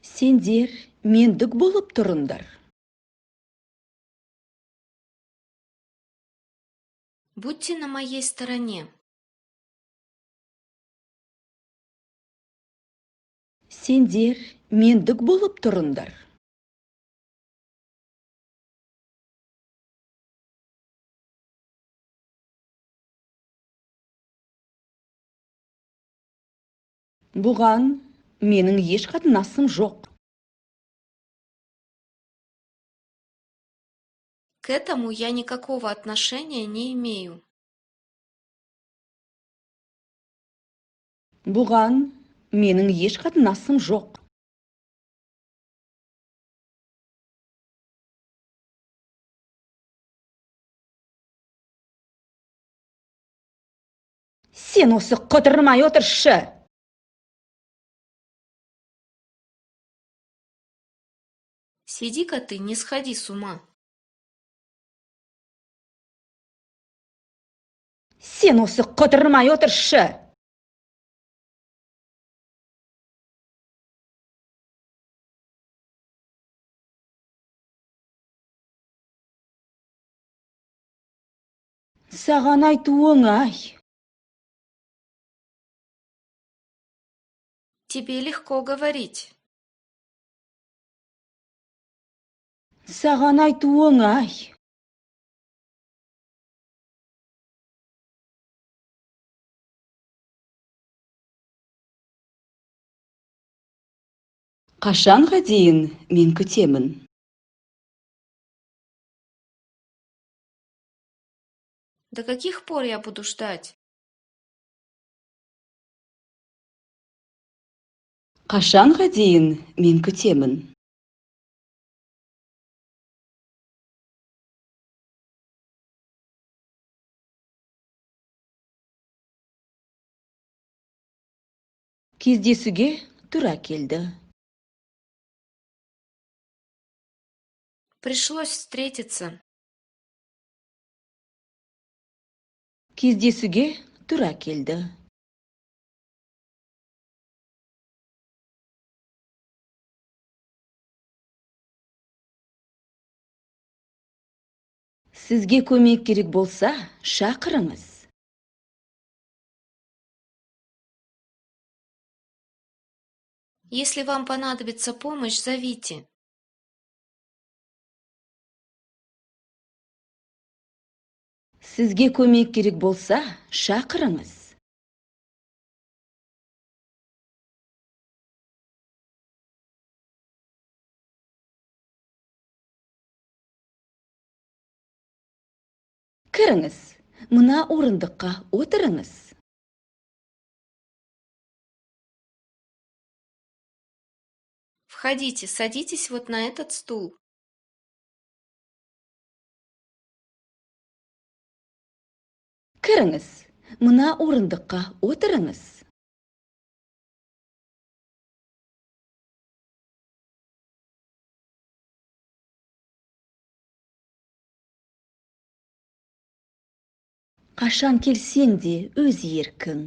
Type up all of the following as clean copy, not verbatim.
Сендер мендік болып тұрындар. Будьте на моей стороне. Сендер мендік болып тұрындар. Бұған менің еш қатынасым жоқ. К этому я никакого отношения не имею. Бұған менің еш қатынасым жоқ. Сен осы қыдырмай отыршы. Сиди-ка ты, не сходи с ума. Сен осы қыдырмай отыршы. Саған айту оңай. Тебе легко говорить. Саған айту оңай. Қашанға дейін мен күтемін? До каких пор я буду ждать? Қашанға дейін мен күтемін? Кездесуге тура келді. Пришлось встретиться. Кездесуге тура келді. Сізге көмек керек болса, шақырыңыз. Если вам понадобится помощь, зовите. Сізге көмек керек болса, шақырыңыз. Кіріңіз, мына орындыққа отырыңыз. Входите, садитесь вот на этот стул. Кіріңіз, мына орындыққа отырыңыз. Қашан келсең де өз еркің.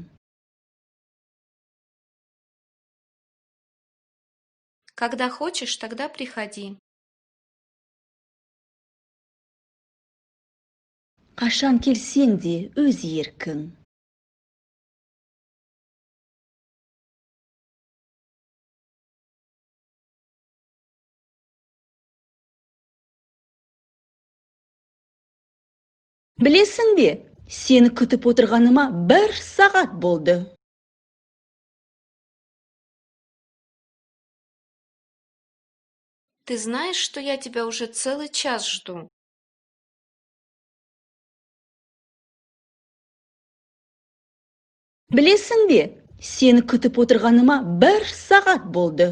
Когда хочешь, тогда приходи. Қашан келсең де өз еркің. Білесің бе, сені күтіп отырғаныма 1 сағат болды. Ты знаешь, что я тебя уже целый час жду? Білесің бе, сені күтіп отырғаныма 1 сағат болды.